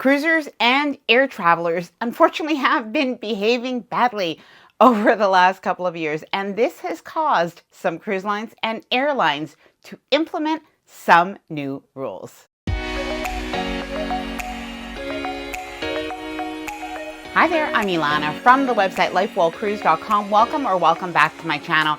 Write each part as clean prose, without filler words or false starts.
Cruisers and air travelers unfortunately have been behaving badly over the last couple of years, and this has caused some cruise lines and airlines to implement some new rules. Hi there, I'm Ilana from the website lifewellcruise.com. Welcome back to my channel.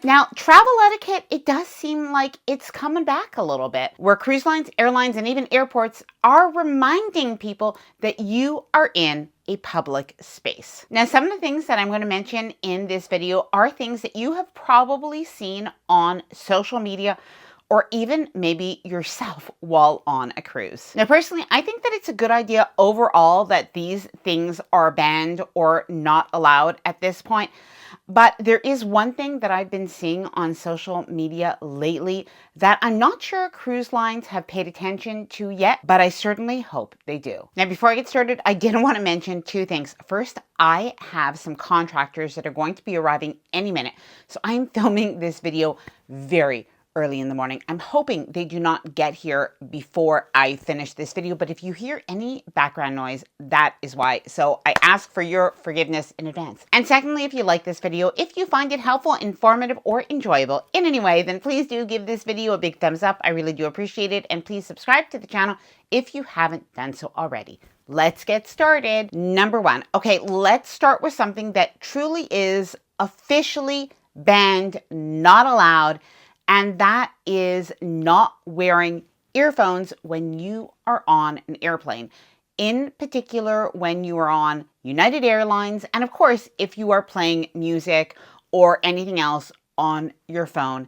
Now, travel etiquette, it does seem like it's coming back a little bit, where cruise lines, airlines, and even airports are reminding people that you are in a public space. Now, some of the things that I'm going to mention in this video are things that you have probably seen on social media or even maybe yourself while on a cruise. Now, personally, I think that it's a good idea overall that these things are banned or not allowed at this point. But there is one thing that I've been seeing on social media lately that I'm not sure cruise lines have paid attention to yet, but I certainly hope they do. Now, before I get started, I did want to mention two things. First, I have some contractors that are going to be arriving any minute. So I'm filming this video very early in the morning. I'm hoping they do not get here before I finish this video, but if you hear any background noise, that is why. So I ask for your forgiveness in advance. And secondly, if you like this video, if you find it helpful, informative, or enjoyable in any way, then please do give this video a big thumbs up. I really do appreciate it. And please subscribe to the channel if you haven't done so already. Let's get started. Number one. Okay, let's start with something that truly is officially banned, not allowed, and that is not wearing earphones when you are on an airplane. In particular, when you are on United Airlines, and of course, if you are playing music or anything else on your phone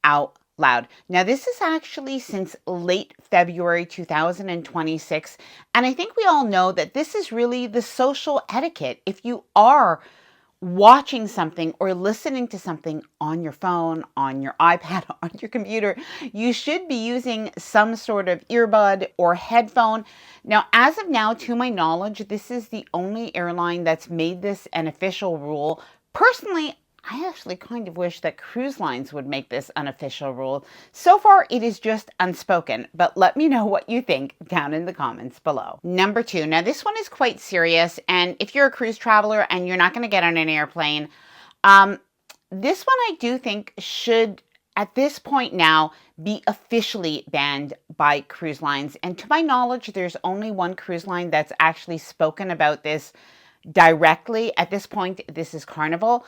out loud. Now, this is actually since late February 2026, and I think we all know that this is really the social etiquette. If you are watching something or listening to something on your phone, on your iPad, on your computer, you should be using some sort of earbud or headphone. Now, as of now, to my knowledge, this is the only airline that's made this an official rule. Personally, I actually kind of wish that cruise lines would make this an official rule. So far, it is just unspoken, but let me know what you think down in the comments below. Number two, now this one is quite serious, and if you're a cruise traveler and you're not going to get on an airplane, this one I do think should, at this point now, be officially banned by cruise lines. And to my knowledge, there's only one cruise line that's actually spoken about this directly. At this point, this is Carnival.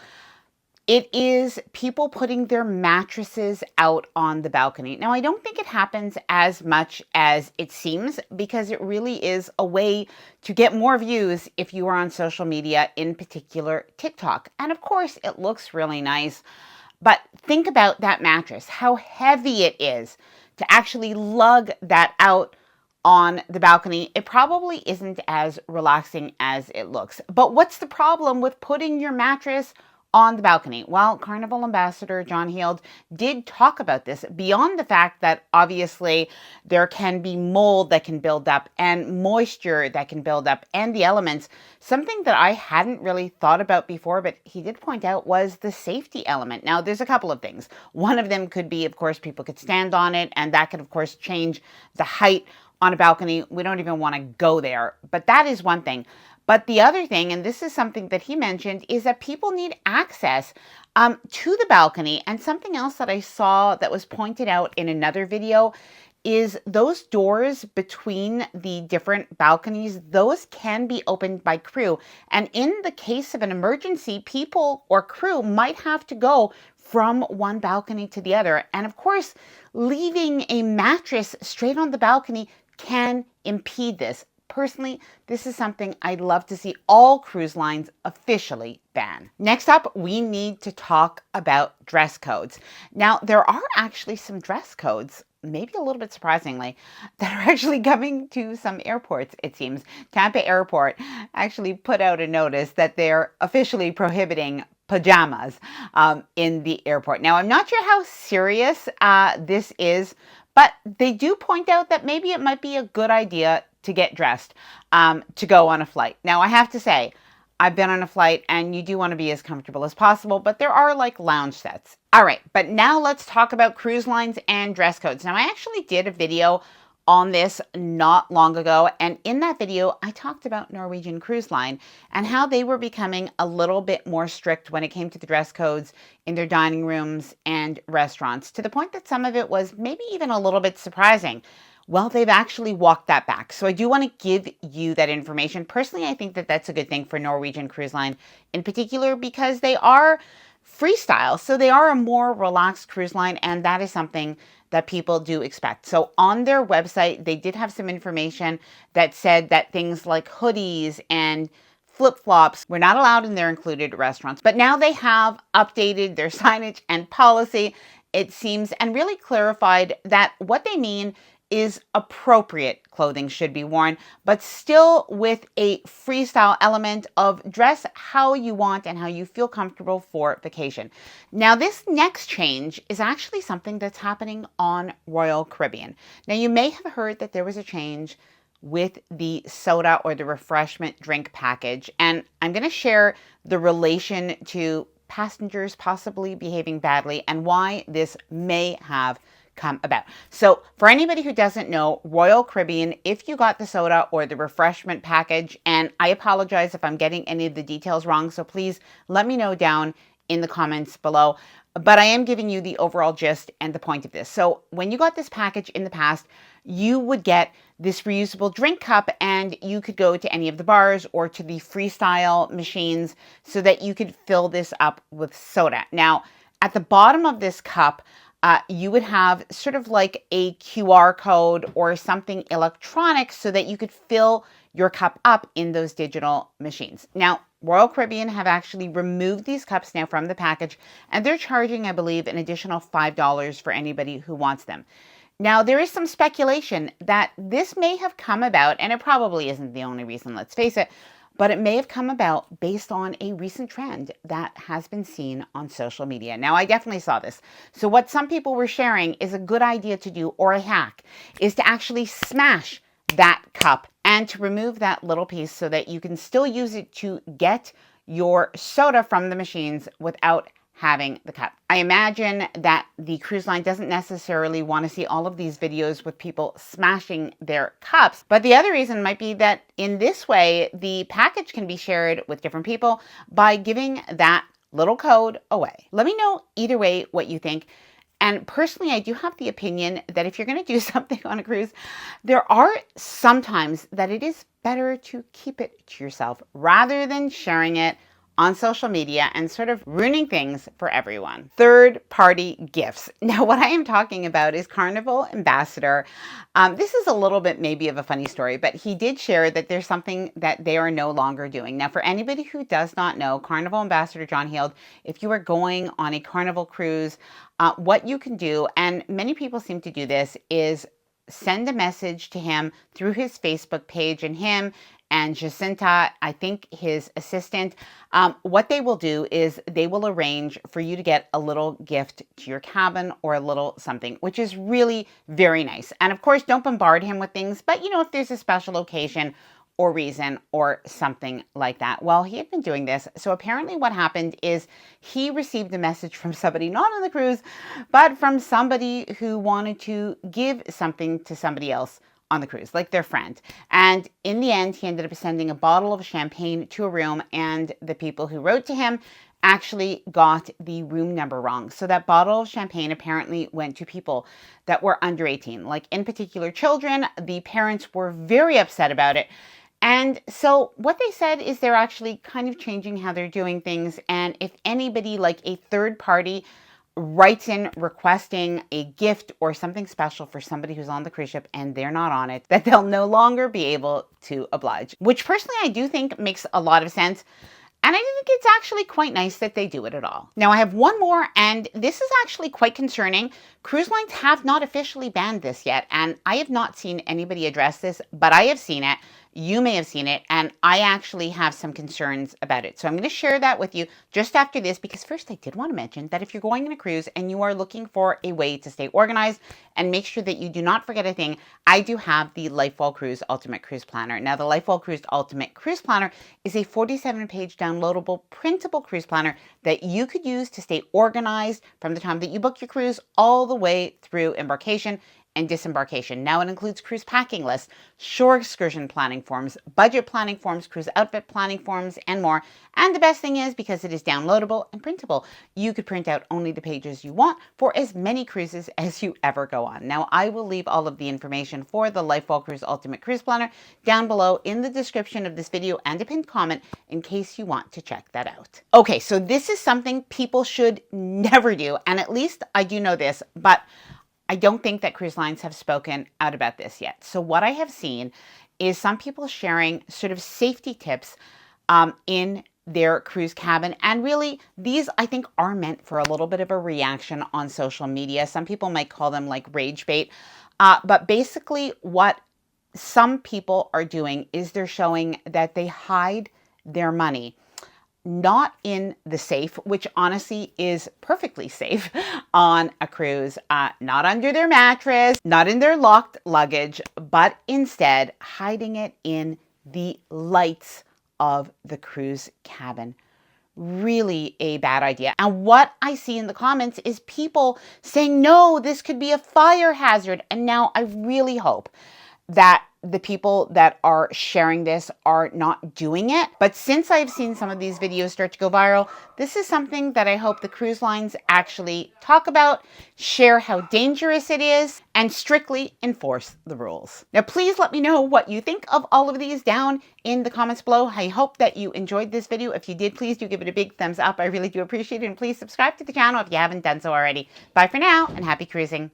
It is people putting their mattresses out on the balcony. Now, I don't think it happens as much as it seems because it really is a way to get more views if you are on social media, in particular TikTok. And of course, it looks really nice. But think about that mattress, how heavy it is to actually lug that out on the balcony. It probably isn't as relaxing as it looks. But what's the problem with putting your mattress on the balcony? Well, Carnival Ambassador John Heald did talk about this beyond the fact that obviously there can be mold that can build up and moisture that can build up and the elements. Something that I hadn't really thought about before, but he did point out, was the safety element. Now, there's a couple of things. One of them could be, of course, people could stand on it, and that could, of course, change the height on a balcony. We don't even want to go there, but that is one thing. But the other thing, and this is something that he mentioned, is that people need access to the balcony. And something else that I saw that was pointed out in another video is those doors between the different balconies, those can be opened by crew. And in the case of an emergency, people or crew might have to go from one balcony to the other. And of course, leaving a mattress straight on the balcony can impede this. Personally, this is something I'd love to see all cruise lines officially ban. Next up, we need to talk about dress codes. Now, there are actually some dress codes, maybe a little bit surprisingly, that are actually coming to some airports, it seems. Tampa Airport actually put out a notice that they're officially prohibiting pajamas in the airport. Now, I'm not sure how serious this is, but they do point out that maybe it might be a good idea to get dressed to go on a flight. Now, I have to say, I've been on a flight and you do want to be as comfortable as possible, but there are like lounge sets. All right, but now let's talk about cruise lines and dress codes. Now, I actually did a video on this not long ago. And in that video, I talked about Norwegian Cruise Line and how they were becoming a little bit more strict when it came to the dress codes in their dining rooms and restaurants, to the point that some of it was maybe even a little bit surprising. Well, they've actually walked that back. So I do want to give you that information. Personally, I think that that's a good thing for Norwegian Cruise Line in particular, because they are freestyle. So they are a more relaxed cruise line, and that is something that people do expect. So on their website, they did have some information that said that things like hoodies and flip-flops were not allowed in their included restaurants. But now they have updated their signage and policy, it seems, and really clarified that what they mean is appropriate clothing should be worn, but still with a freestyle element of dress how you want and how you feel comfortable for vacation. Now, this next change is actually something that's happening on Royal Caribbean. Now, you may have heard that there was a change with the soda or the refreshment drink package, and I'm going to share the relation to passengers possibly behaving badly and why this may have come about. So for anybody who doesn't know, Royal Caribbean, if you got the soda or the refreshment package, and I apologize if I'm getting any of the details wrong, so please let me know down in the comments below. But I am giving you the overall gist and the point of this. So when you got this package in the past, you would get this reusable drink cup, and you could go to any of the bars or to the freestyle machines so that you could fill this up with soda. Now, at the bottom of this cup, you would have sort of like a QR code or something electronic so that you could fill your cup up in those digital machines. Now, Royal Caribbean have actually removed these cups now from the package, and they're charging, I believe, an additional $5 for anybody who wants them. Now, there is some speculation that this may have come about, and it probably isn't the only reason, let's face it, but it may have come about based on a recent trend that has been seen on social media. Now, I definitely saw this. So what some people were sharing is a good idea to do, or a hack, is to actually smash that cup and to remove that little piece so that you can still use it to get your soda from the machines without having the cup. I imagine that the cruise line doesn't necessarily want to see all of these videos with people smashing their cups, but the other reason might be that in this way, the package can be shared with different people by giving that little code away. Let me know either way what you think. And personally, I do have the opinion that if you're going to do something on a cruise, there are sometimes that it is better to keep it to yourself rather than sharing it on social media and sort of ruining things for everyone. Third-party gifts. Now, what I am talking about is Carnival Ambassador. This is a little bit maybe of a funny story, but he did share that there's something that they are no longer doing. Now, for anybody who does not know, Carnival Ambassador John Heald, if you are going on a Carnival cruise, what you can do, and many people seem to do this, is send a message to him through his Facebook page, and him and Jacinta, I think his assistant, what they will do is they will arrange for you to get a little gift to your cabin or a little something, which is really very nice. And of course, don't bombard him with things, but if there's a special occasion or reason or something like that. Well, he had been doing this. So apparently what happened is he received a message from somebody, not on the cruise, but from somebody who wanted to give something to somebody else on the cruise, like their friend. And in the end, he ended up sending a bottle of champagne to a room, and the people who wrote to him actually got the room number wrong. So that bottle of champagne apparently went to people that were under 18, like in particular children. The parents were very upset about it. And so what they said is they're actually kind of changing how they're doing things. And if anybody, like a third party, writes in requesting a gift or something special for somebody who's on the cruise ship and they're not on it, that they'll no longer be able to oblige, which personally I do think makes a lot of sense. And I think it's actually quite nice that they do it at all. Now, I have one more, and this is actually quite concerning. Cruise lines have not officially banned this yet, and I have not seen anybody address this, but I have seen it. You may have seen it, and I actually have some concerns about it. So I'm going to share that with you just after this, because first I did want to mention that if you're going on a cruise and you are looking for a way to stay organized and make sure that you do not forget a thing, I do have the LifeWell Cruise Ultimate Cruise Planner. Now, the LifeWell Cruise Ultimate Cruise Planner is a 47-page downloadable printable cruise planner that you could use to stay organized from the time that you book your cruise all the way through embarkation. and disembarkation. Now it includes cruise packing lists, shore excursion planning forms, budget planning forms, cruise outfit planning forms, and more. And the best thing is, because it is downloadable and printable, you could print out only the pages you want for as many cruises as you ever go on. Now, I will leave all of the information for the LifeWell Cruise Ultimate Cruise Planner down below in the description of this video and a pinned comment in case you want to check that out. Okay, so this is something people should never do, and at least I do know this, but I don't think that cruise lines have spoken out about this yet. So what I have seen is some people sharing sort of safety tips in their cruise cabin. And really, these I think are meant for a little bit of a reaction on social media. Some people might call them like rage bait. But basically what some people are doing is they're showing that they hide their money not in the safe, which honestly is perfectly safe on a cruise, not under their mattress, not in their locked luggage, but instead hiding it in the lights of the cruise cabin. Really a bad idea. And what I see in the comments is people saying, no, this could be a fire hazard. And now I really hope that the people that are sharing this are not doing it. But since I've seen some of these videos start to go viral, this is something that I hope the cruise lines actually talk about, share how dangerous it is, and strictly enforce the rules. Now, please let me know what you think of all of these down in the comments below. I hope that you enjoyed this video. If you did, please do give it a big thumbs up. I really do appreciate it. And please subscribe to the channel if you haven't done so already. Bye for now and happy cruising.